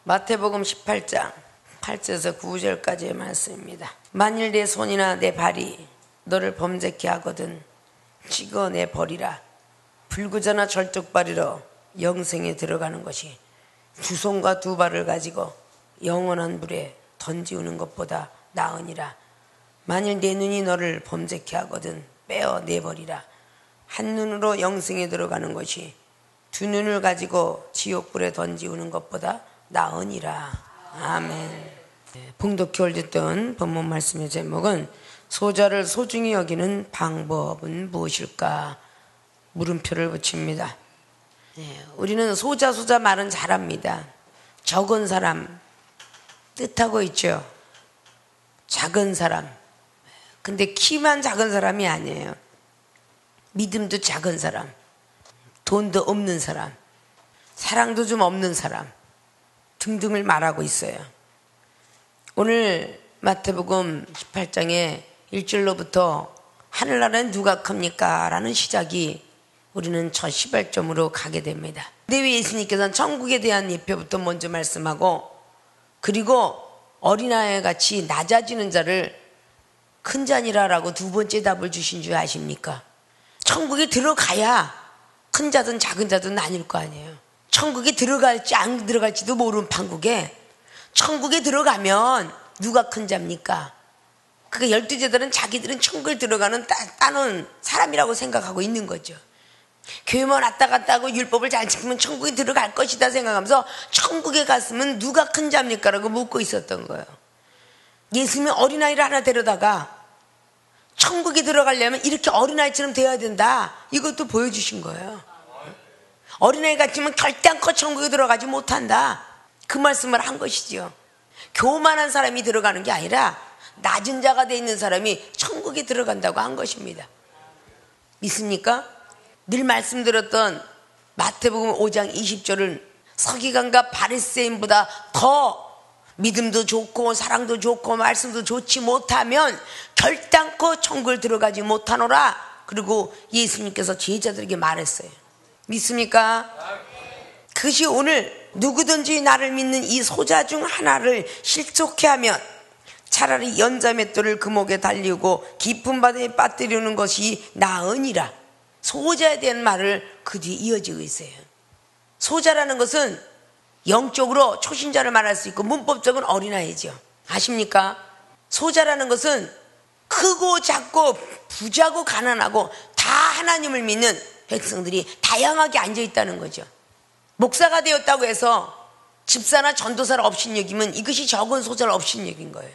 마태복음 18장 8절에서 9절까지의 말씀입니다. 만일 내 손이나 내 발이 너를 범죄케 하거든 찍어 내 버리라. 불구자나 절뚝발이로 영생에 들어가는 것이 두 손과 두 발을 가지고 영원한 불에 던지우는 것보다 나으니라. 만일 내 눈이 너를 범죄케 하거든 빼어 내버리라. 한 눈으로 영생에 들어가는 것이 두 눈을 가지고 지옥불에 던지우는 것보다 나으니라. 아멘. 봉독회를 듣던 본문 말씀의 제목은 소자를 소중히 여기는 방법은 무엇일까? 물음표를 붙입니다. 우리는 소자 말은 잘합니다. 적은 사람 뜻하고 있죠. 작은 사람. 근데 키만 작은 사람이 아니에요. 믿음도 작은 사람, 돈도 없는 사람, 사랑도 좀 없는 사람 등등을 말하고 있어요. 오늘 마태복음 18장의 1절로부터 하늘나라는 누가 큽니까? 라는 시작이 우리는 첫 시발점으로 가게 됩니다. 근데 왜 예수님께서는 천국에 대한 예표부터 먼저 말씀하고 그리고 어린아이 같이 낮아지는 자를 큰 자니라라고 두 번째 답을 주신 줄 아십니까? 천국에 들어가야 큰 자든 작은 자든 나뉠 거 아니에요. 천국에 들어갈지 안 들어갈지도 모르는 판국에 천국에 들어가면 누가 큰 자입니까? 그러니까 12제들은 자기들은 천국에 들어가는 따는 사람이라고 생각하고 있는 거죠. 교회만 왔다 갔다 하고 율법을 잘 지키면 천국에 들어갈 것이다 생각하면서 천국에 갔으면 누가 큰 자입니까? 라고 묻고 있었던 거예요. 예수님이 어린아이를 하나 데려다가 천국에 들어가려면 이렇게 어린아이처럼 되어야 된다. 이것도 보여주신 거예요. 어린아이 같으면 결단코 천국에 들어가지 못한다. 그 말씀을 한 것이지요. 교만한 사람이 들어가는 게 아니라 낮은 자가 돼 있는 사람이 천국에 들어간다고 한 것입니다. 믿습니까? 늘 말씀드렸던 마태복음 5장 20절은 서기관과 바리새인보다 더 믿음도 좋고 사랑도 좋고 말씀도 좋지 못하면 결단코 천국을 들어가지 못하노라. 그리고 예수님께서 제자들에게 말했어요. 믿습니까? 그것이 오늘 누구든지 나를 믿는 이 소자 중 하나를 실족해 하면 차라리 연자맷돌을 금옥에 달리고 깊은 바다에 빠뜨리는 것이 나으니라. 소자에 대한 말을 그 뒤에 이어지고 있어요. 소자라는 것은 영적으로 초신자를 말할 수 있고 문법적으로 어린아이죠. 아십니까? 소자라는 것은 크고 작고 부자고 가난하고 다 하나님을 믿는 백성들이 다양하게 앉아있다는 거죠. 목사가 되었다고 해서 집사나 전도사를 업신여기면 이것이 적은 소자를 업신여긴 거예요.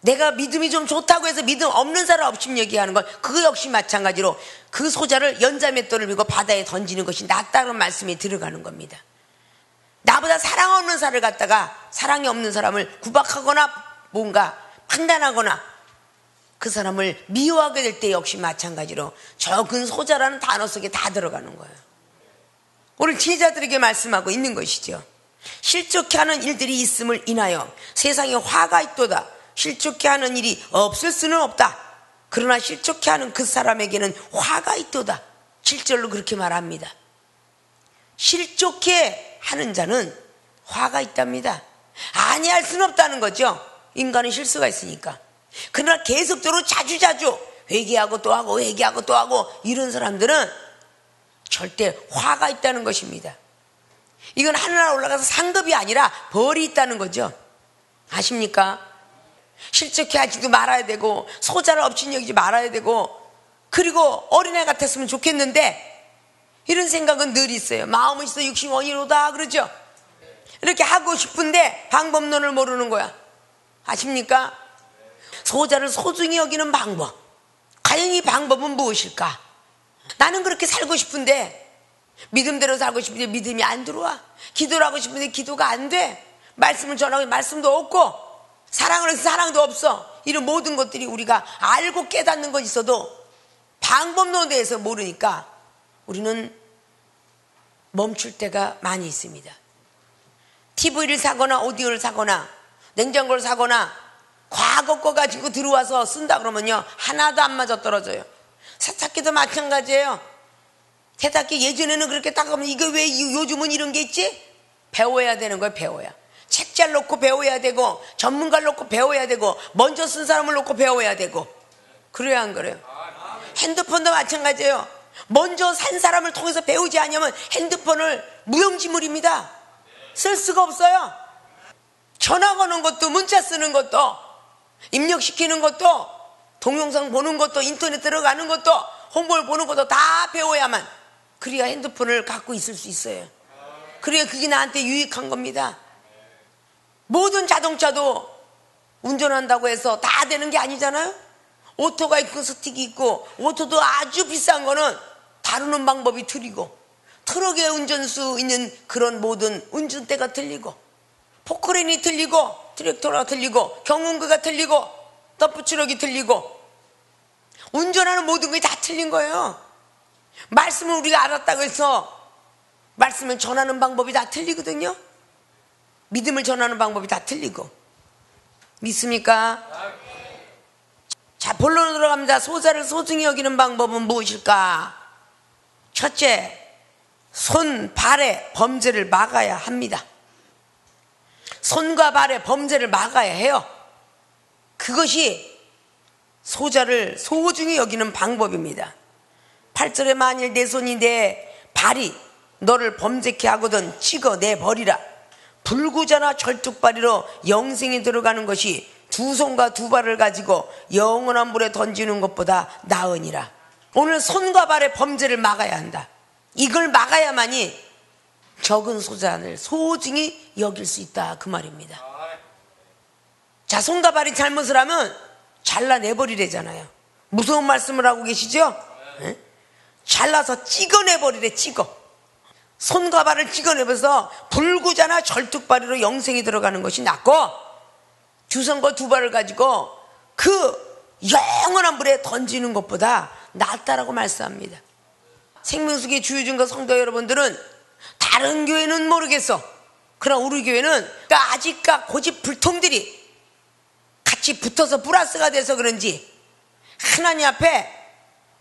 내가 믿음이 좀 좋다고 해서 믿음 없는 사람을 업신여기게 하는 건 그거 역시 마찬가지로 그 소자를 연자맷돌을 밀고 바다에 던지는 것이 낫다는 말씀이 들어가는 겁니다. 나보다 사랑 없는 사람을 갖다가 사랑이 없는 사람을 구박하거나 뭔가 판단하거나 그 사람을 미워하게 될 때 역시 마찬가지로 적은 소자라는 단어 속에 다 들어가는 거예요. 오늘 제자들에게 말씀하고 있는 것이죠. 실족해 하는 일들이 있음을 인하여 세상에 화가 있도다. 실족해 하는 일이 없을 수는 없다. 그러나 실족해 하는 그 사람에게는 화가 있도다. 7절로 그렇게 말합니다. 실족해 하는 자는 화가 있답니다. 아니할 수는 없다는 거죠. 인간은 실수가 있으니까. 그러나 계속적으로 자주자주 회개하고 또 하고 회개하고 또 하고 이런 사람들은 절대 화가 있다는 것입니다. 이건 하늘나라 올라가서 상급이 아니라 벌이 있다는 거죠. 아십니까? 실족해 하지도 말아야 되고 소자를 업신여기지 말아야 되고 그리고 어린애 같았으면 좋겠는데 이런 생각은 늘 있어요. 마음은 있어 60원이로다 그러죠. 이렇게 하고 싶은데 방법론을 모르는 거야. 아십니까? 소자를 소중히 여기는 방법. 과연 이 방법은 무엇일까? 나는 그렇게 살고 싶은데 믿음대로 살고 싶은데 믿음이 안 들어와. 기도를 하고 싶은데 기도가 안 돼. 말씀을 전하고 말씀도 없고 사랑을 해서 사랑도 없어. 이런 모든 것들이 우리가 알고 깨닫는 건 있어도 방법론에 대해서 모르니까 우리는 멈출 때가 많이 있습니다. TV를 사거나 오디오를 사거나 냉장고를 사거나 과거 거 가지고 들어와서 쓴다 그러면요 하나도 안 맞아 떨어져요. 세탁기도 마찬가지예요. 세탁기 예전에는 그렇게 딱 하면 이거 왜 요즘은 이런 게 있지? 배워야 되는 거예요. 배워야. 책잘 놓고 배워야 되고, 전문가를 놓고 배워야 되고, 먼저 쓴 사람을 놓고 배워야 되고. 그래야 안 그래요? 핸드폰도 마찬가지예요. 먼저 산 사람을 통해서 배우지 않으면 핸드폰을 무용지물입니다. 쓸 수가 없어요. 전화 거는 것도, 문자 쓰는 것도, 입력시키는 것도, 동영상 보는 것도, 인터넷 들어가는 것도, 홍보를 보는 것도 다 배워야만, 그래야 핸드폰을 갖고 있을 수 있어요. 그래야 그게 나한테 유익한 겁니다. 모든 자동차도 운전한다고 해서 다 되는 게 아니잖아요. 오토가 있고 스틱이 있고, 오토도 아주 비싼 거는 다루는 방법이 틀리고, 트럭의 운전수 있는 그런 모든 운전대가 틀리고, 포크레인이 틀리고, 트랙터가 틀리고, 경운기가 틀리고, 덤프트럭이 틀리고, 운전하는 모든 게 다 틀린 거예요. 말씀을 우리가 알았다고 해서 말씀을 전하는 방법이 다 틀리거든요. 믿음을 전하는 방법이 다 틀리고. 믿습니까? 자, 본론으로 들어갑니다. 소자를 소중히 여기는 방법은 무엇일까? 첫째, 손, 발의 범죄를 막아야 합니다. 손과 발의 범죄를 막아야 해요. 그것이 소자를 소중히 여기는 방법입니다. 8절에 만일 내 손이 내 발이 너를 범죄케 하거든 찍어내버리라. 불구자나 절뚝발이로 영생에 들어가는 것이 두 손과 두 발을 가지고 영원한 물에 던지는 것보다 나으니라. 오늘 손과 발의 범죄를 막아야 한다. 이걸 막아야만이 적은 소잔을 소중히 여길 수 있다, 그 말입니다. 자, 손과 발이 잘못을 하면 잘라내버리래잖아요. 무서운 말씀을 하고 계시죠? 네? 잘라서 찍어내버리래. 찍어. 손과 발을 찍어내면서 불구자나 절뚝발이로 영생이 들어가는 것이 낫고, 두 손과 두 발을 가지고 그 영원한 물에 던지는 것보다 낫다라고 말씀합니다. 생명수기 주유중과 성도 여러분들은 다른 교회는 모르겠어. 그러나 우리 교회는 아직까 고집 불통들이 같이 붙어서 플러스가 돼서 그런지 하나님 앞에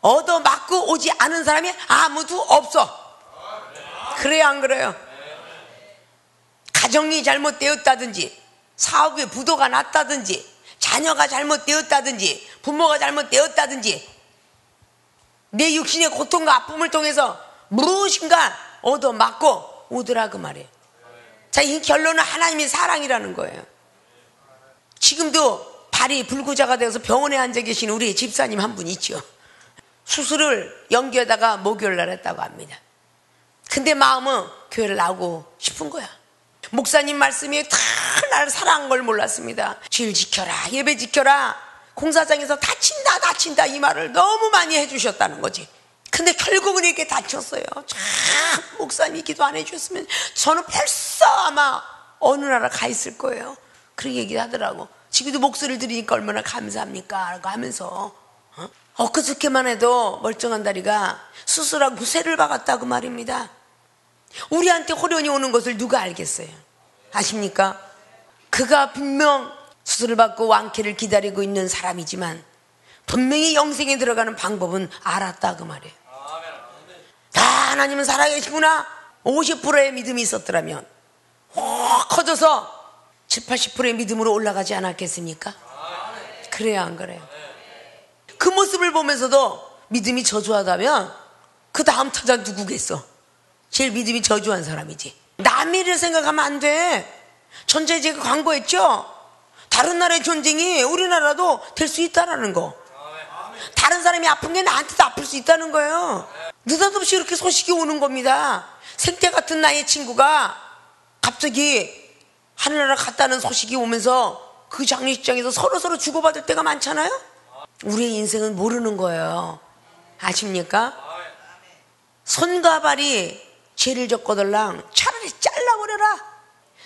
얻어맞고 오지 않은 사람이 아무도 없어. 그래야 안 그래요? 가정이 잘못되었다든지, 사업에 부도가 났다든지, 자녀가 잘못되었다든지, 부모가 잘못되었다든지, 내 육신의 고통과 아픔을 통해서 무엇인가 얻어맞고 오더라, 그 말이에요. 자, 이 결론은 하나님의 사랑이라는 거예요. 지금도 발이 불구자가 되어서 병원에 앉아 계신 우리 집사님 한 분 있죠. 수술을 연기하다가 목요일 날 했다고 합니다. 근데 마음은 교회를 나오고 싶은 거야. 목사님 말씀이 다 나를 사랑한 걸 몰랐습니다. 주일 지켜라, 예배 지켜라, 공사장에서 다친다 이 말을 너무 많이 해주셨다는 거지. 근데 결국은 이렇게 다쳤어요. 참 목사님이 기도 안 해주셨으면 저는 벌써 아마 어느 나라 가 있을 거예요. 그렇게 얘기하더라고. 지금도 목소리를 들으니까 얼마나 감사합니까? 라고 하면서 엊그저께만 해도 멀쩡한 다리가 수술하고 쇠를 박았다고 말입니다. 우리한테 호련이 오는 것을 누가 알겠어요? 아십니까? 그가 분명 수술을 받고 완쾌를 기다리고 있는 사람이지만 분명히 영생에 들어가는 방법은 알았다, 그 말이에요. 하나님은 살아계시구나. 50%의 믿음이 있었더라면 커져서 70, 80%의 믿음으로 올라가지 않았겠습니까? 그래야 안 그래요? 그 모습을 보면서도 믿음이 저조하다면 그 다음 타자 누구겠어? 제일 믿음이 저조한 사람이지. 남의 일을 생각하면 안 돼. 전쟁제가 광고했죠? 다른 나라의 전쟁이 우리나라도 될 수 있다라는 거. 다른 사람이 아픈 게 나한테도 아플 수 있다는 거예요. 느닷없이 이렇게 소식이 오는 겁니다. 생태 같은 나의 친구가 갑자기 하늘나라 갔다는 소식이 오면서 그 장례식장에서 서로 주고받을 때가 많잖아요. 우리의 인생은 모르는 거예요. 아십니까? 손과 발이 죄를 졌거들랑 차라리 잘라버려라.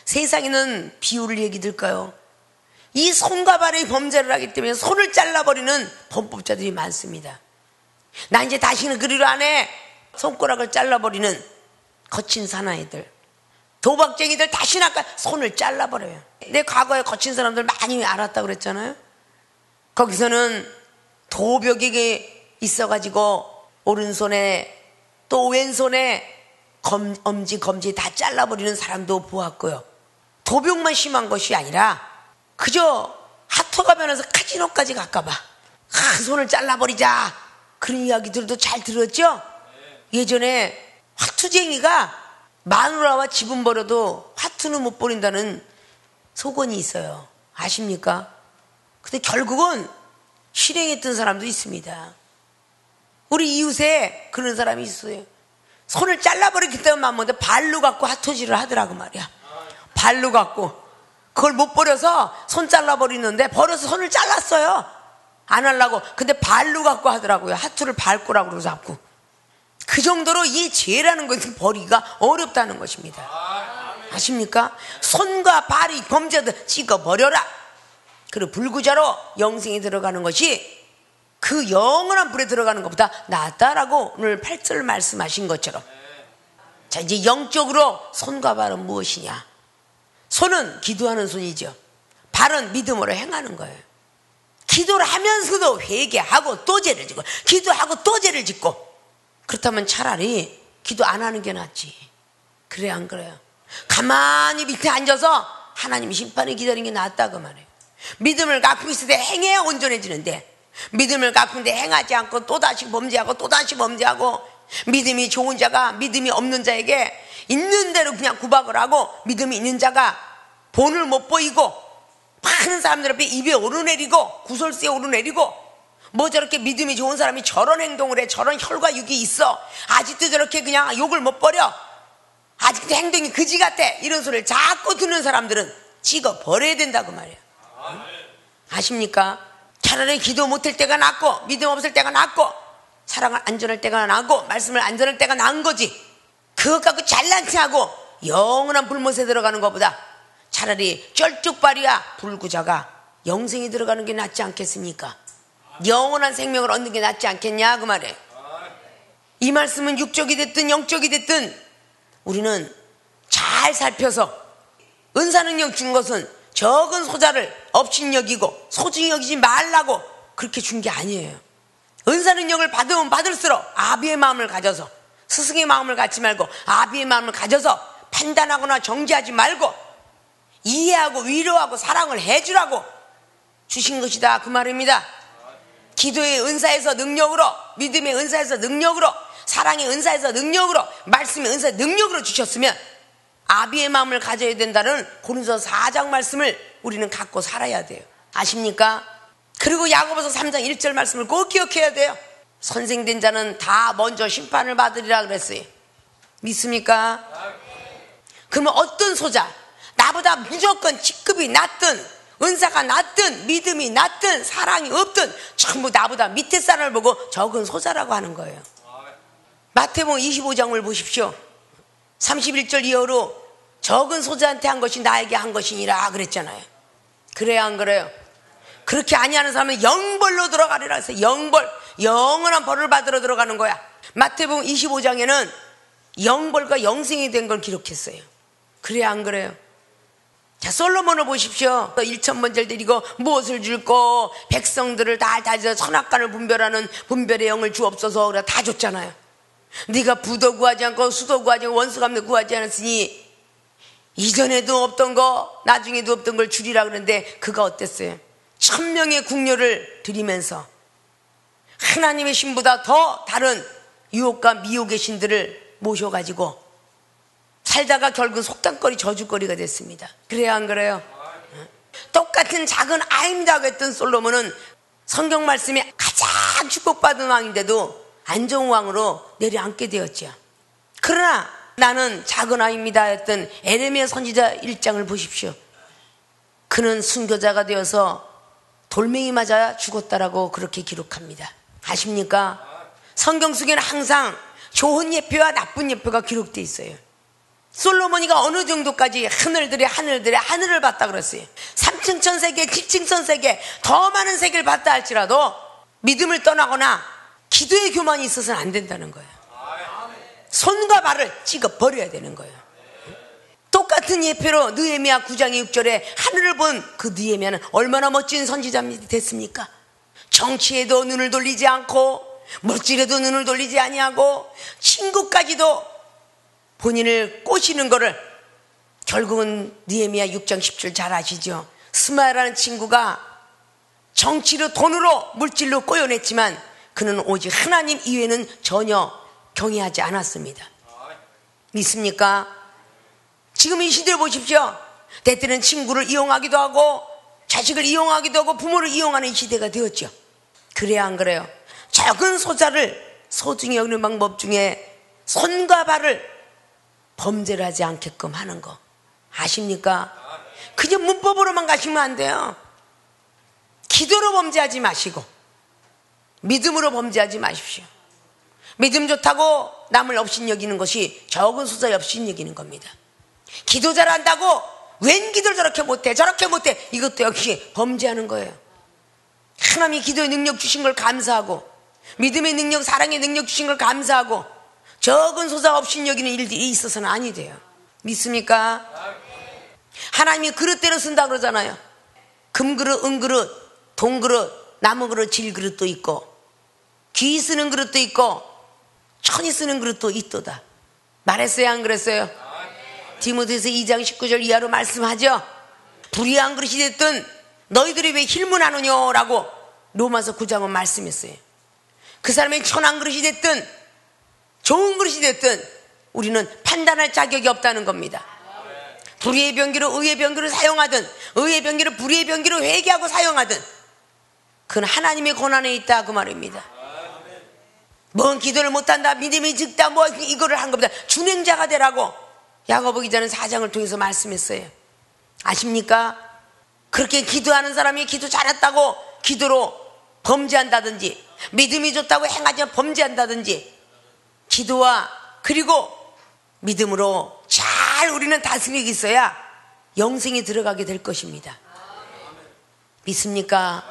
세상에는 비유를 얘기 들까요? 이 손과 발의 범죄를 하기 때문에 손을 잘라버리는 범법자들이 많습니다. 나 이제 다시는 그리로 안 해. 손가락을 잘라버리는 거친 사나이들, 도박쟁이들 다시는 아까 손을 잘라버려요. 내 과거에 거친 사람들 많이 알았다고 그랬잖아요. 거기서는 도벽이 있어가지고 오른손에 또 왼손에 엄지, 검지 다 잘라버리는 사람도 보았고요. 도병만 심한 것이 아니라 그저 하토가 변해서 카지노까지 갈까봐 손을 잘라버리자 그런 이야기들도 잘 들었죠? 예전에 화투쟁이가 마누라와 집은 버려도 화투는 못 버린다는 속언이 있어요. 아십니까? 근데 결국은 실행했던 사람도 있습니다. 우리 이웃에 그런 사람이 있어요. 손을 잘라버리겠다는 마음인데 발로 갖고 화투질을 하더라고 말이야. 발로 갖고 그걸 못 버려서 손 잘라버리는데 버려서 손을 잘랐어요. 안 하려고. 근데 발로 갖고 하더라고요. 하투를 발꼬락으로 잡고. 그 정도로 이 죄라는 것은 버리기가 어렵다는 것입니다. 아십니까? 손과 발이 범죄들 찍어버려라. 그리고 불구자로 영생이 들어가는 것이 그 영원한 불에 들어가는 것보다 낫다라고 오늘 8절 말씀하신 것처럼. 자, 이제 영적으로 손과 발은 무엇이냐? 손은 기도하는 손이죠. 발은 믿음으로 행하는 거예요. 기도를 하면서도 회개하고 또 죄를 짓고 기도하고 또 죄를 짓고. 그렇다면 차라리 기도 안 하는 게 낫지. 그래 안 그래요? 가만히 밑에 앉아서 하나님 심판을 기다리는 게 낫다 그 말이에요. 믿음을 갖고 있을 때 행해야 온전해지는데 믿음을 갖고 있는데 행하지 않고 또다시 범죄하고 또다시 범죄하고 믿음이 좋은 자가 믿음이 없는 자에게 있는 대로 그냥 구박을 하고 믿음이 있는 자가 본을 못 보이고 많은 사람들 앞에 입에 오르내리고 구설수에 오르내리고 뭐 저렇게 믿음이 좋은 사람이 저런 행동을 해 저런 혈과 육이 있어 아직도 저렇게 그냥 욕을 못 버려 아직도 행동이 그지 같아 이런 소리를 자꾸 듣는 사람들은 찍어 버려야 된다고 말이야. 아십니까? 차라리 기도 못할 때가 낫고 믿음 없을 때가 낫고 사랑을 안 전할 때가 나고 말씀을 안 전할 때가 나은 거지. 그것 갖고 잘난 체하고 영원한 불못에 들어가는 것보다 차라리 쩔뚝발이야 불구자가 영생이 들어가는 게 낫지 않겠습니까? 영원한 생명을 얻는 게 낫지 않겠냐 그 말이에요. 이 말씀은 육적이 됐든 영적이 됐든 우리는 잘 살펴서 은사능력 준 것은 적은 소자를 업신여기고 소중히 여기지 말라고 그렇게 준 게 아니에요. 은사능력을 받으면 받을수록 아비의 마음을 가져서 스승의 마음을 갖지 말고 아비의 마음을 가져서 판단하거나 정죄하지 말고 이해하고 위로하고 사랑을 해주라고 주신 것이다 그 말입니다. 기도의 은사에서 능력으로 믿음의 은사에서 능력으로 사랑의 은사에서 능력으로 말씀의 은사의 능력으로 주셨으면 아비의 마음을 가져야 된다는 고린도서 4장 말씀을 우리는 갖고 살아야 돼요. 아십니까? 그리고 야고보서 3장 1절 말씀을 꼭 기억해야 돼요. 선생된 자는 다 먼저 심판을 받으리라 그랬어요. 믿습니까? 그러면 어떤 소자 나보다 무조건 직급이 낮든 은사가 낮든 믿음이 낮든 사랑이 없든 전부 나보다 밑에 사람을 보고 적은 소자라고 하는 거예요. 마태복음 25장을 보십시오. 31절 이하로 적은 소자한테 한 것이 나에게 한 것이니라 그랬잖아요. 그래야 안 그래요? 그렇게 아니하는 사람은 영벌로 들어가리라 해서 영벌, 영원한 벌을 받으러 들어가는 거야. 마태복음 25장에는 영벌과 영생이 된 걸 기록했어요. 그래야 안 그래요? 자, 솔로몬을 보십시오. 1,000번째를 드리고 무엇을 줄고 백성들을 다 다져서 선악간을 분별하는 분별의 영을 주옵소서 그래 다 줬잖아요. 네가 부도 구하지 않고 수도 구하지 않고 원수감도 구하지 않았으니 이전에도 없던 거 나중에도 없던 걸 주리라 그러는데 그가 어땠어요? 1000명의 궁녀를 드리면서 하나님의 신보다 더 다른 유혹과 미혹의 신들을 모셔가지고 살다가 결국 속단거리 저주거리가 됐습니다. 그래야 안 그래요? 똑같은 작은 아임다고 했던 솔로몬은 성경 말씀에 가장 축복받은 왕인데도 안 좋은 왕으로 내려앉게 되었죠. 그러나 나는 작은 아이입니다 했던 에레미야 선지자 1장을 보십시오. 그는 순교자가 되어서 돌멩이 맞아 죽었다라고 그렇게 기록합니다. 아십니까? 성경 속에는 항상 좋은 예표와 나쁜 예표가 기록되어 있어요. 솔로몬이가 어느 정도까지 하늘을 봤다 그랬어요. 3층 천세계, 7층 천세계, 더 많은 세계를 봤다 할지라도 믿음을 떠나거나 기도의 교만이 있어서는 안 된다는 거예요. 손과 발을 찍어 버려야 되는 거예요. 똑같은 예표로 느헤미야 9장 6절에 하늘을 본 그 느헤미야는 얼마나 멋진 선지자 됐습니까? 정치에도 눈을 돌리지 않고 물질에도 눈을 돌리지 아니하고 친구까지도 본인을 꼬시는 거를 결국은 느헤미야 6장 10절 잘 아시죠? 스마야라는 친구가 정치로 돈으로 물질로 꼬여냈지만 그는 오직 하나님 이외에는 전혀 경외하지 않았습니다. 믿습니까? 지금 이 시대를 보십시오. 때때는 친구를 이용하기도 하고 자식을 이용하기도 하고 부모를 이용하는 이 시대가 되었죠. 그래야 안 그래요? 적은 소자를 소중히 여기는 방법 중에 손과 발을 범죄를 하지 않게끔 하는 거 아십니까? 그냥 문법으로만 가시면 안 돼요. 기도로 범죄하지 마시고 믿음으로 범죄하지 마십시오. 믿음 좋다고 남을 업신여기는 것이 적은 소자 업신여기는 겁니다. 기도 잘한다고 웬 기도를 저렇게 못해 저렇게 못해 이것도 역시 범죄하는 거예요. 하나님이 기도의 능력 주신 걸 감사하고 믿음의 능력 사랑의 능력 주신 걸 감사하고 적은 소자 업신여기는 일들이 있어서는 아니 돼요. 믿습니까? 하나님이 그릇대로 쓴다 그러잖아요. 금그릇 은그릇 동그릇 나무그릇 질그릇도 있고 귀 쓰는 그릇도 있고 천이 쓰는 그릇도 있도다. 말했어요 안 그랬어요? 디모데후서 2장 19절 이하로 말씀하죠. 불의한 그릇이 됐든 너희들이 왜 힐문하느냐라고 로마서 9장은 말씀했어요. 그 사람이 천한 그릇이 됐든 좋은 그릇이 됐든 우리는 판단할 자격이 없다는 겁니다. 불의의 병기로 의의 병기로 사용하든 의의 병기로 불의의 병기로 회개하고 사용하든 그건 하나님의 권한에 있다 그 말입니다. 뭔 기도를 못한다 믿음이 적다 뭐 이거를 한 겁니다. 준행자가 되라고 야고보 기자는 4장을 통해서 말씀했어요. 아십니까? 그렇게 기도하는 사람이 기도 잘했다고 기도로 범죄한다든지 믿음이 좋다고 행하지 범죄한다든지 기도와 그리고 믿음으로 잘 우리는 다스리고 있어야 영생에 들어가게 될 것입니다. 믿습니까?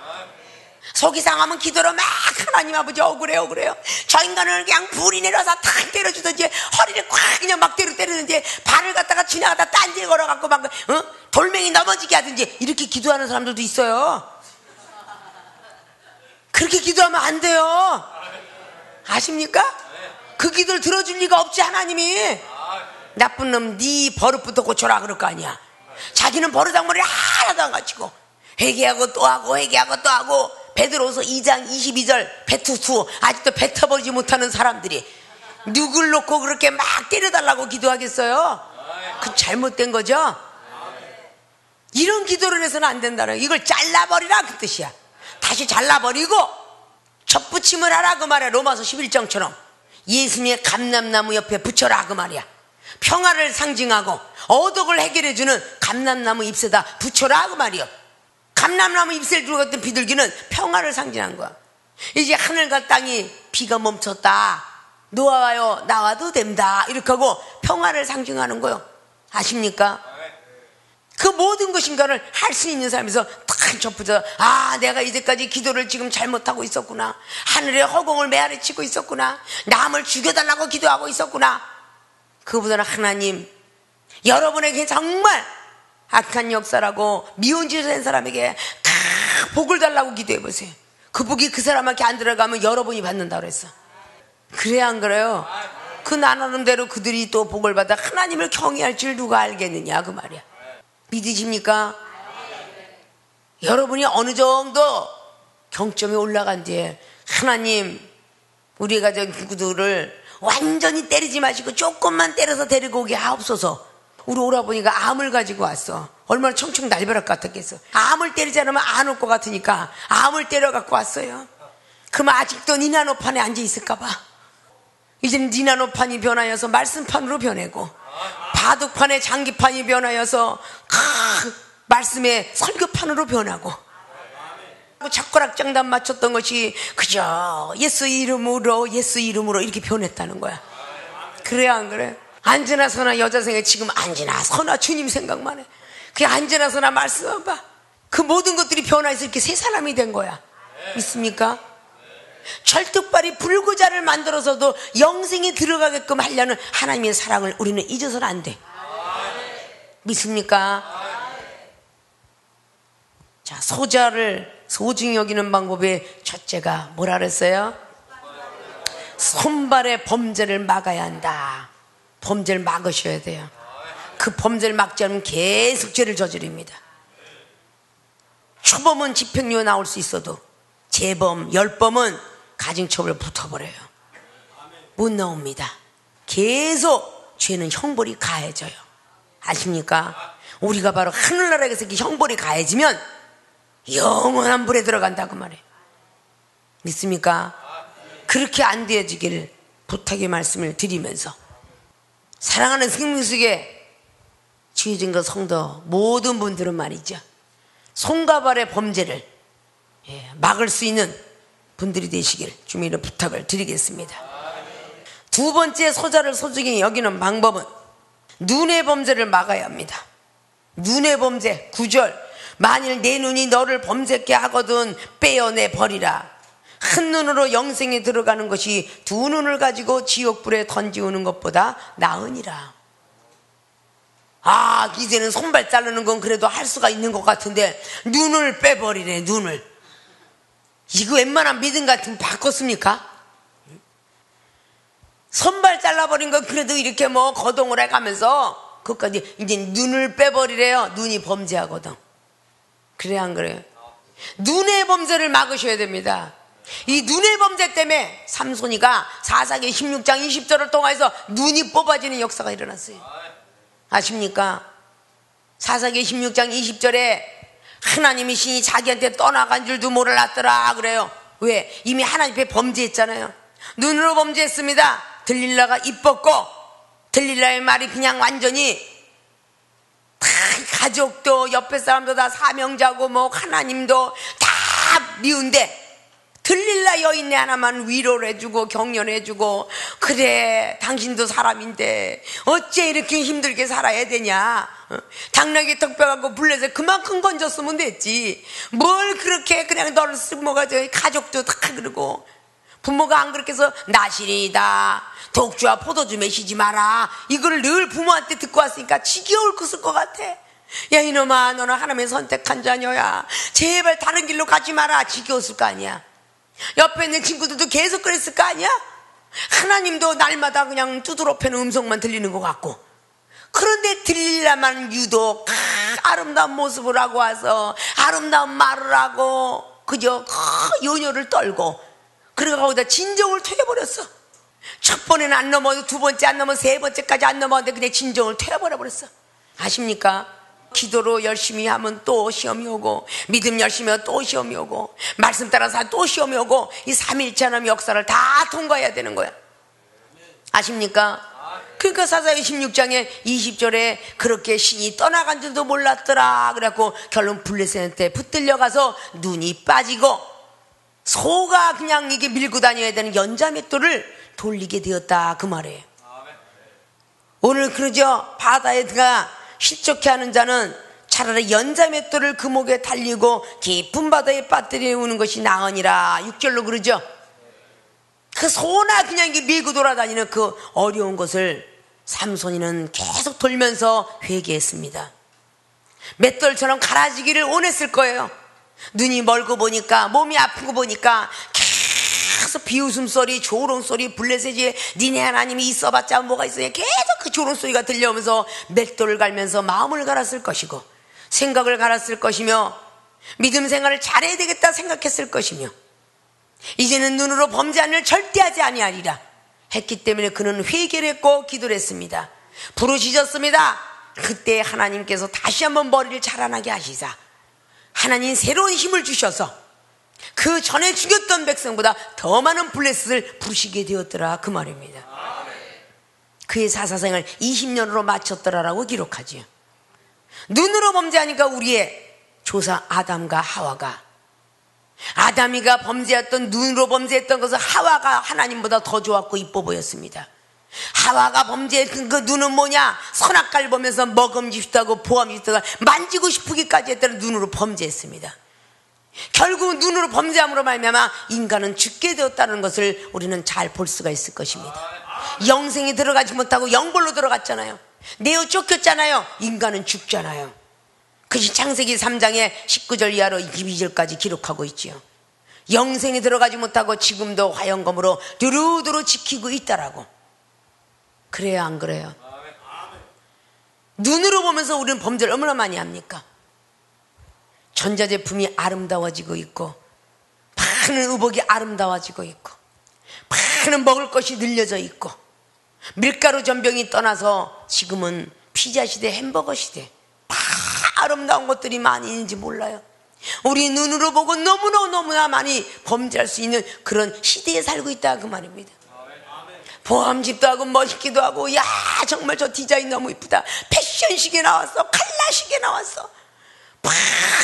속이 상하면 기도로 막 하나님 아버지 억울해요 저 인간을 그냥 불이 내려서 탁 때려주든지 허리를 콱 그냥 막 때리든지 발을 갖다가 지나가다 딴지 걸어갖고 막 돌멩이 넘어지게 하든지 이렇게 기도하는 사람들도 있어요. 그렇게 기도하면 안 돼요. 아십니까? 그 기도를 들어줄 리가 없지. 하나님이 나쁜 놈 네 버릇부터 고쳐라 그럴 거 아니야. 자기는 버릇장머리를 하나도 안 갖추고 회개하고 또 하고 회개하고 또 하고 베드로서 2장 22절 배투수 아직도 뱉어버리지 못하는 사람들이 누굴 놓고 그렇게 막 때려달라고 기도하겠어요? 그 잘못된 거죠? 이런 기도를 해서는 안 된다는 거예요. 이걸 잘라버리라 그 뜻이야. 다시 잘라버리고 접붙임을 하라 그 말이야. 로마서 11장처럼 예수님의 감람나무 옆에 붙여라 그 말이야. 평화를 상징하고 어덕을 해결해주는 감람나무 잎에다 붙여라 그 말이야. 감람나무 잎새를 들고 갔던 비둘기는 평화를 상징한 거야. 이제 하늘과 땅이 비가 멈췄다 놓아와요 나와도 된다 이렇게 하고 평화를 상징하는 거예요. 아십니까? 그 모든 것인가를 할 수 있는 사람에서 탁 접붙여 내가 이제까지 기도를 지금 잘못하고 있었구나. 하늘의 허공을 메아리치고 있었구나. 남을 죽여달라고 기도하고 있었구나. 그보다는 하나님 여러분에게 정말 악한 역사라고 미운 짓을 한 사람에게 복을 달라고 기도해 보세요. 그 복이 그 사람한테 안 들어가면 여러분이 받는다고 그랬어. 그래야 안 그래요? 그 나름대로 그들이 또 복을 받아 하나님을 경외할 줄 누가 알겠느냐 그 말이야. 믿으십니까? 여러분이 어느 정도 경점이 올라간 뒤에 하나님 우리 가족들을 완전히 때리지 마시고 조금만 때려서 데리고 오게 하옵소서. 우리 오라버니가 암을 가지고 왔어. 얼마나 청청날벼락 같았겠어. 암을 때리지 않으면 안 올 것 같으니까 암을 때려 갖고 왔어요. 그러면 아직도 니나노판에 앉아 있을까 봐. 이제는 니나노판이 변하여서 말씀판으로 변하고 바둑판에 장기판이 변하여서 말씀의 설교판으로 변하고 젓가락장단 맞췄던 것이 그저 예수 이름으로 이렇게 변했다는 거야. 그래야 안 그래? 앉으나 서나 여자 생에 지금 앉으나 서나 주님 생각만 해. 그 앉으나 서나 말씀 봐. 그 모든 것들이 변화해서 이렇게 새 사람이 된 거야. 믿습니까? 철뚝발이 불구자를 만들어서도 영생에 들어가게끔 하려는 하나님의 사랑을 우리는 잊어서는 안 돼. 믿습니까? 자, 소자를 소중히 여기는 방법의 첫째가 뭐라 그랬어요? 손발의 범죄를 막아야 한다. 범죄를 막으셔야 돼요. 그 범죄를 막지 않으면 계속 죄를 저지릅니다. 초범은 집행유예 나올 수 있어도 재범, 열범은 가중처벌 붙어버려요. 못 나옵니다. 계속 죄는 형벌이 가해져요. 아십니까? 우리가 바로 하늘나라에서 이렇게 형벌이 가해지면 영원한 불에 들어간다고 말해요. 믿습니까? 그렇게 안 되어지기를 부탁의 말씀을 드리면서, 사랑하는 생명수계 주의진거 성도 모든 분들은 말이죠, 손과 발의 범죄를 막을 수 있는 분들이 되시길 주님으로 부탁을 드리겠습니다. 두 번째 소자를 소중히 여기는 방법은 눈의 범죄를 막아야 합니다. 눈의 범죄 9절, 만일 내 눈이 너를 범죄케 하거든 빼어내 버리라. 한 눈으로 영생에 들어가는 것이 두 눈을 가지고 지옥불에 던지우는 것보다 나으니라. 이제는 손발 자르는 건 그래도 할 수가 있는 것 같은데 눈을 빼버리네. 눈을. 이거 웬만한 믿음 같으면 바꿨습니까? 손발 잘라버린 건 그래도 이렇게 거동을 해가면서 그것까지 이제 눈을 빼버리래요. 눈이 범죄하거든. 그래 안 그래요? 눈의 범죄를 막으셔야 됩니다. 이 눈의 범죄 때문에 삼손이가 사사기 16장 20절을 통해서 눈이 뽑아지는 역사가 일어났어요. 아십니까? 사사기 16장 20절에 하나님이 신이 자기한테 떠나간 줄도 몰랐더라 그래요. 왜? 이미 하나님 앞에 범죄했잖아요. 눈으로 범죄했습니다. 들릴라가 이뻤고, 들릴라의 말이 그냥 완전히 다 가족도 옆에 사람도 다 사명자고 하나님도 다 미운데 들릴라 여인네 하나만 위로를 해주고 격려를 해주고, 그래 당신도 사람인데 어째 이렇게 힘들게 살아야 되냐, 당나귀 턱뼈갖고 불려서 그만큼 건졌으면 됐지, 뭘 그렇게 그냥 너를 쓸모가지고 가족도 다 그러고, 부모가 안 그렇게 해서 나시리다 독주와 포도주 마시지 마라 이걸 늘 부모한테 듣고 왔으니까 지겨울 것 같아. 야 이놈아, 너는 하나님의 선택한 자녀야, 제발 다른 길로 가지 마라. 지겨웠을 거 아니야. 옆에 있는 친구들도 계속 그랬을 거 아니야. 하나님도 날마다 그냥 두드러 패는 음성만 들리는 것 같고, 그런데 들리려면 유독 아름다운 모습을 하고 와서 아름다운 말을 하고 그저 요녀를 떨고, 그러고 거기다 진정을 퇴해버렸어. 첫 번에는 안 넘어도 두 번째 안 넘어 세 번째까지 안 넘어는데 그냥 진정을 퇴해버려버렸어. 아십니까? 기도로 열심히 하면 또 시험이 오고, 믿음 열심히 하면 또 시험이 오고, 말씀 따라서 또 시험이 오고, 이 삼일체하나님의 역사를 다 통과해야 되는 거야. 아십니까? 그러니까 사사기 16장에 20절에 그렇게 신이 떠나간 줄도 몰랐더라 그래갖고 결론 블레셋한테 붙들려가서 눈이 빠지고 소가 그냥 이게 밀고 다녀야 되는 연자맷돌을 돌리게 되었다 그 말이에요. 오늘 그러죠. 바다에 들어가 실족해 하는 자는 차라리 연자맷돌을 그 목에 달리고 깊은 바다에 빠뜨리우는 것이 나으니라 6절로 그러죠. 그 소나 그냥 이게 밀고 돌아다니는 그 어려운 것을 삼손이는 계속 돌면서 회개했습니다. 맷돌처럼 갈아지기를 원했을 거예요. 눈이 멀고 보니까, 몸이 아픈 거 보니까 계속 비웃음소리, 조롱소리, 블레셋이 니네 하나님이 있어봤자 뭐가 있어요. 계속 그 조롱소리가 들려오면서 맷돌을 갈면서 마음을 갈았을 것이고, 생각을 갈았을 것이며, 믿음 생활을 잘해야 되겠다 생각했을 것이며, 이제는 눈으로 범죄한 일 절대 하지 아니하리라 했기 때문에 그는 회개를 했고 기도를 했습니다. 부르짖었습니다. 그때 하나님께서 다시 한번 머리를 자라나게 하시자 하나님 새로운 힘을 주셔서 그 전에 죽였던 백성보다 더 많은 블레셋을 부르시게 되었더라 그 말입니다. 그의 사사생을 20년으로 마쳤더라라고 기록하지요. 눈으로 범죄하니까 우리의 조사 아담과 하와가, 아담이가 범죄했던, 눈으로 범죄했던 것은 하와가 하나님보다 더 좋았고 이뻐 보였습니다. 하와가 범죄했던 그 눈은 뭐냐? 선악과를 보면서 먹음직고 싶다고 보암직고 만지고 싶기까지 했다는 눈으로 범죄했습니다. 결국 눈으로 범죄함으로 말미암아 인간은 죽게 되었다는 것을 우리는 잘 볼 수가 있을 것입니다. 영생에 들어가지 못하고 영벌로 들어갔잖아요. 내어 쫓겼잖아요. 인간은 죽잖아요. 그것이 창세기 3장에 19절 이하로 22절까지 기록하고 있지요. 영생에 들어가지 못하고 지금도 화영검으로 두루두루 지키고 있다라고. 그래요, 안 그래요? 눈으로 보면서 우리는 범죄를 얼마나 많이 합니까? 전자제품이 아름다워지고 있고, 많은 의복이 아름다워지고 있고, 많은 먹을 것이 늘려져 있고, 밀가루 전병이 떠나서 지금은 피자 시대, 햄버거 시대, 다 아름다운 것들이 많이 있는지 몰라요. 우리 눈으로 보고 너무나 많이 범죄할 수 있는 그런 시대에 살고 있다 그 말입니다. 보암집도 하고 멋있기도 하고, 야 정말 저 디자인 너무 이쁘다, 패션식에 나왔어, 칼라식에 나왔어,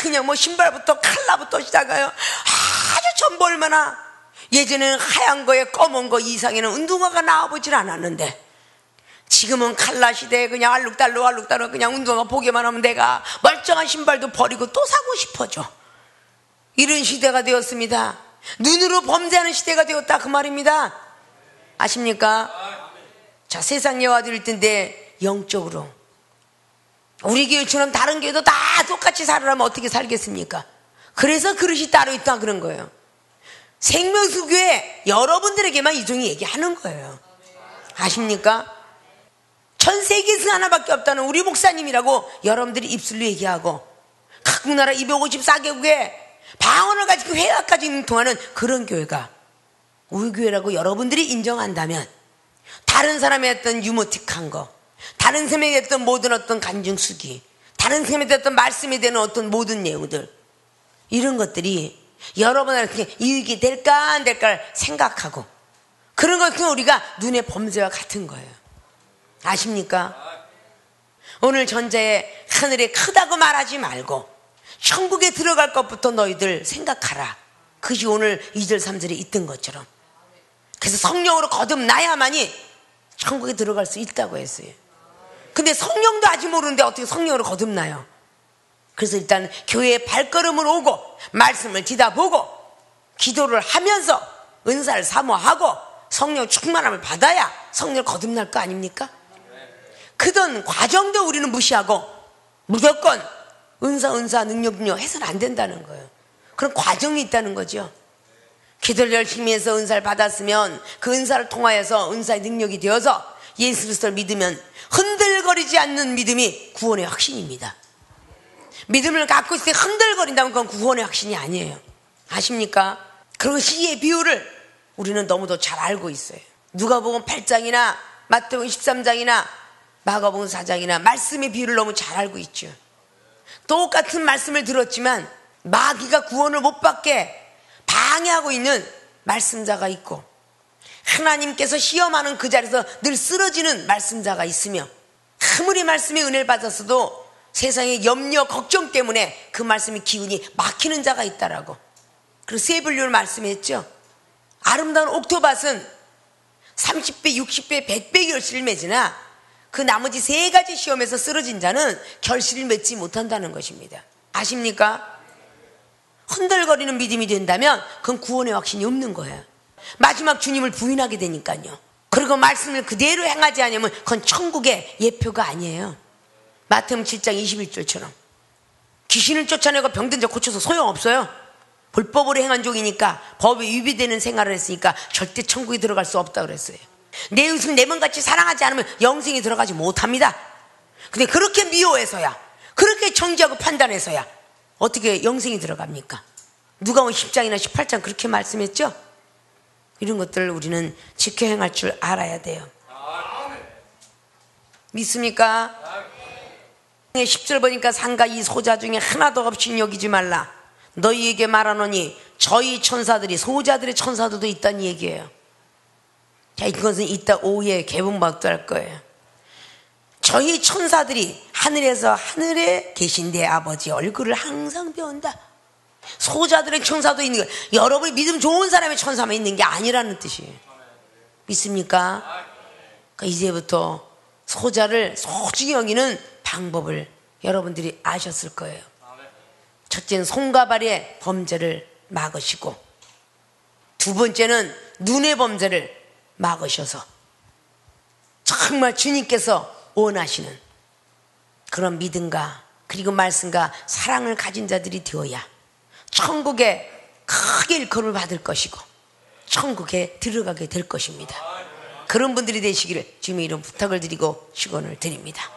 그냥 뭐 신발부터 칼라부터 시작해요. 아주 전부 얼마나, 예전에는 하얀 거에 검은 거 이상에는 운동화가 나와보질 않았는데, 지금은 칼라 시대에 그냥 알룩달룩 그냥 운동화 보기만 하면 내가 멀쩡한 신발도 버리고 또 사고 싶어져. 이런 시대가 되었습니다. 눈으로 범죄하는 시대가 되었다 그 말입니다. 아십니까? 자, 세상 여아들일 텐데 영적으로 우리 교회처럼 다른 교회도 다 똑같이 살으라면 어떻게 살겠습니까? 그래서 그릇이 따로 있다 그런 거예요. 생명수교회 여러분들에게만 이종이 얘기하는 거예요. 아십니까? 전 세계에서 하나밖에 없다는 우리 목사님이라고 여러분들이 입술로 얘기하고, 각국 나라 254개국에 방언을 가지고 회화까지 있는 동안은 그런 교회가 우리 교회라고 여러분들이 인정한다면, 다른 사람이 했던 유머틱한 거, 다른 사람이 했던 모든 어떤 간증수기, 다른 사람이 했던 말씀에 대한 어떤 모든 내용들, 이런 것들이 여러분한테 이익이 될까 안 될까 생각하고, 그런 것은 우리가 눈의 범죄와 같은 거예요. 아십니까? 오늘 전자에 하늘에 크다고 말하지 말고 천국에 들어갈 것부터 너희들 생각하라. 그것이 오늘 2절 3절에 있던 것처럼. 그래서 성령으로 거듭나야만이 천국에 들어갈 수 있다고 했어요. 근데 성령도 아직 모르는데 어떻게 성령으로 거듭나요? 그래서 일단 교회에 발걸음을 오고 말씀을 뒤다보고 기도를 하면서 은사를 사모하고 성령 충만함을 받아야 성령 거듭날 거 아닙니까? 그런 과정도 우리는 무시하고 무조건 은사 능력 해서는 안 된다는 거예요. 그런 과정이 있다는 거죠. 기도를 열심히 해서 은사를 받았으면 그 은사를 통하여서 은사의 능력이 되어서 예수 그리스도를 믿으면 흔들거리지 않는 믿음이 구원의 확신입니다. 믿음을 갖고 있을 때 흔들거린다면 그건 구원의 확신이 아니에요. 아십니까? 그리고 시의 비유를 우리는 너무도 잘 알고 있어요. 누가복음 8장이나 마태복음 13장이나 마가복음 4장이나 말씀의 비유를 너무 잘 알고 있죠. 똑같은 말씀을 들었지만 마귀가 구원을 못 받게 방해하고 있는 말씀자가 있고, 하나님께서 시험하는 그 자리에서 늘 쓰러지는 말씀자가 있으며, 아무리 말씀의 은혜를 받았어도 세상의 염려 걱정 때문에 그 말씀의 기운이 막히는 자가 있다라고. 그리고 세 분류를 말씀했죠. 아름다운 옥토밭은 30배, 60배, 100배 결실을 맺으나 그 나머지 세 가지 시험에서 쓰러진 자는 결실을 맺지 못한다는 것입니다. 아십니까? 흔들거리는 믿음이 된다면 그건 구원의 확신이 없는 거예요. 마지막 주님을 부인하게 되니까요. 그리고 말씀을 그대로 행하지 않으면 그건 천국의 예표가 아니에요. 마태복음 7장 21절처럼 귀신을 쫓아내고 병든 자 고쳐서 소용없어요. 불법으로 행한 종이니까 법에 위배되는 생활을 했으니까 절대 천국에 들어갈 수 없다고 그랬어요. 내 이웃을 내 몸같이 사랑하지 않으면 영생에 들어가지 못합니다. 근데 그렇게 미워해서야, 그렇게 정죄하고 판단해서야 어떻게 영생에 들어갑니까? 누가복음 10장이나 18장 그렇게 말씀했죠? 이런 것들을 우리는 지켜 행할 줄 알아야 돼요. 믿습니까? 10절 보니까 상가 이 소자 중에 하나도 없이 여기지 말라. 너희에게 말하노니 저희 천사들이, 소자들의 천사들도 있다는 얘기예요. 자, 이것은 이따 오후에 개봉박도 할 거예요. 저희 천사들이 하늘에 계신 내 아버지 얼굴을 항상 배운다. 소자들의 천사도 있는 거예요. 여러분이 믿음 좋은 사람의 천사만 있는 게 아니라는 뜻이에요. 믿습니까? 그러니까 이제부터 소자를 소중히 여기는 방법을 여러분들이 아셨을 거예요. 첫째는 손과 발의 범죄를 막으시고, 두 번째는 눈의 범죄를 막으셔서 정말 주님께서 원하시는 그런 믿음과 그리고 말씀과 사랑을 가진 자들이 되어야 천국에 크게 일컬음을 받을 것이고 천국에 들어가게 될 것입니다. 그런 분들이 되시기를 주님의 이름 부탁을 드리고 축원을 드립니다.